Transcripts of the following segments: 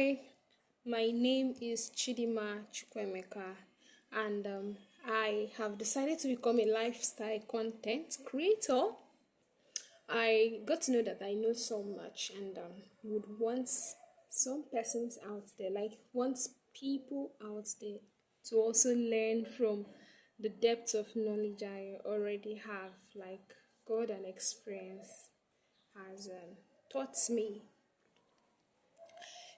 Hi, my name is Chidima Chukwemeka, and I have decided to become a lifestyle content creator. I got to know that I know so much, and would want some persons out there, like wants people out there to also learn from the depth of knowledge I already have, like God and experience has taught me.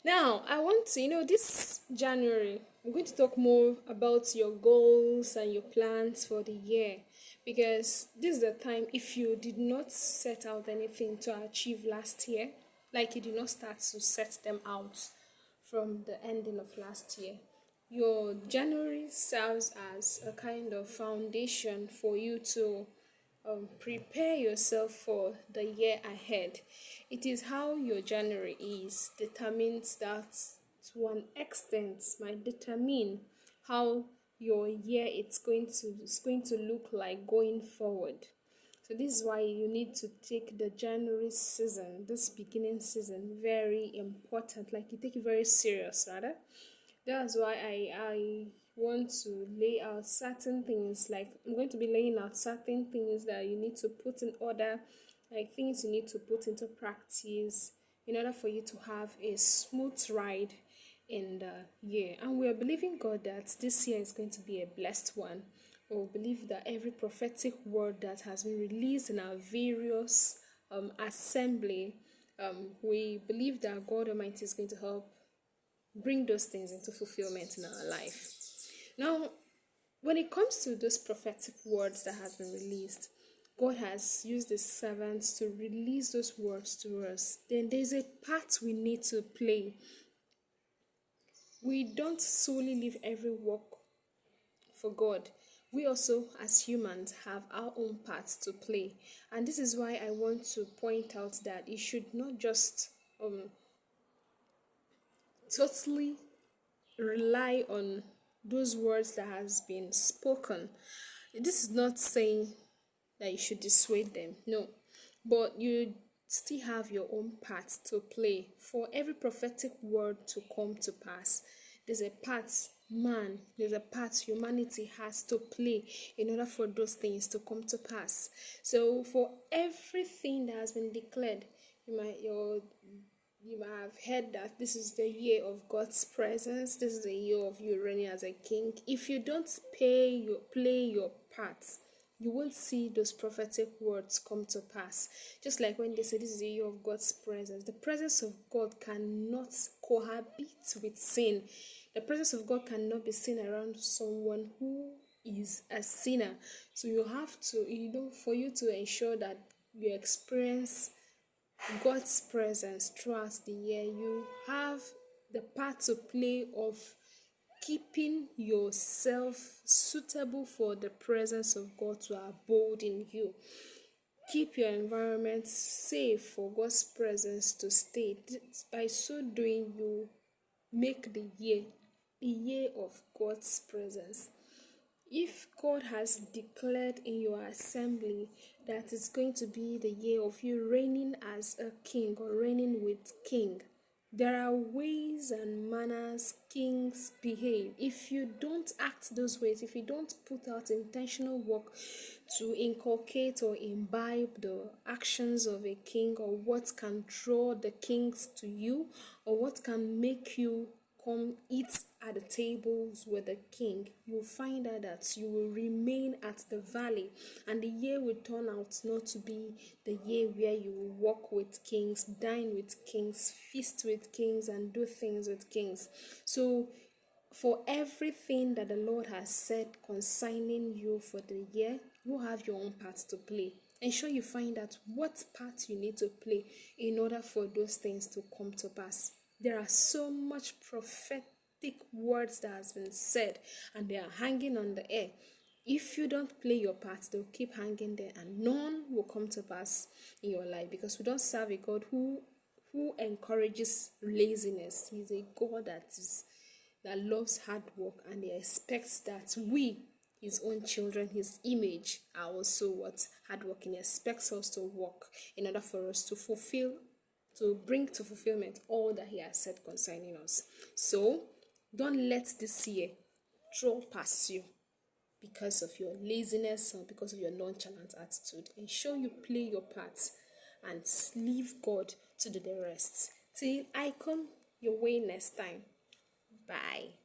Now, I want to, this January, I'm going to talk more about your goals and your plans for the year because this is the time if you did not set out anything to achieve last year, like you did not start to set them out from the ending of last year, your January serves as a kind of foundation for you to prepare yourself for the year ahead. It is how your January is determines that to an extent might determine how your year it's going to look like going forward. So this is why you need to take the January season, this beginning season, very important. Like you take it very serious, rather. That's why I want to lay out certain things. Like I'm going to be laying out certain things that you need to put in order, like things you need to put into practice in order for you to have a smooth ride in the year. And we are believing God that this year is going to be a blessed one. We believe that every prophetic word that has been released in our various assembly, we believe that God Almighty is going to help bring those things into fulfillment in our life. Now, when it comes to those prophetic words that has been released, God has used His servants to release those words to us. Then there's a part we need to play. We don't solely live every work for God. We also, as humans, have our own parts to play. And this is why I want to point out that you should not just totally rely on those words that has been spoken. This is not saying that you should dissuade them, no, but you still have your own part to play for every prophetic word to come to pass. There's a part there's a part humanity has to play in order for those things to come to pass. So for everything that has been declared, you might have heard that this is the year of God's presence. This is the year of you reigning as a king. If you don't play your part, you won't see those prophetic words come to pass. Just like when they say this is the year of God's presence, the presence of God cannot cohabit with sin. The presence of God cannot be seen around someone who is a sinner. So you have to, for you to ensure that you experience God's presence throughout the year, you have the part to play of keeping yourself suitable for the presence of God to abode in you. Keep your environment safe for God's presence to stay. By so doing, you make the year of God's presence. If God has declared in your assembly that it's going to be the year of you reigning as a king or reigning with king, there are ways and manners kings behave. If you don't act those ways, if you don't put out intentional work to inculcate or imbibe the actions of a king, or what can draw the kings to you, or what can make you come eat at the tables with the king, you'll find out that you will remain at the valley, and the year will turn out not to be the year where you will walk with kings, dine with kings, feast with kings, and do things with kings. So for everything that the Lord has said concerning you for the year, you have your own part to play. Ensure you find out what part you need to play in order for those things to come to pass. There are so much prophetic words that has been said, and they are hanging on the air. If you don't play your part, they'll keep hanging there, and none will come to pass in your life, because we don't serve a God who encourages laziness. He's a God that loves hard work, and he expects that we, his own children, his image, are also what hardworking. He expects us to work in order for us to fulfill to bring to fulfillment all that He has said concerning us. So don't let this year throw past you because of your laziness or because of your nonchalant attitude. Ensure you play your part and leave God to do the rest. Till I come your way next time. Bye.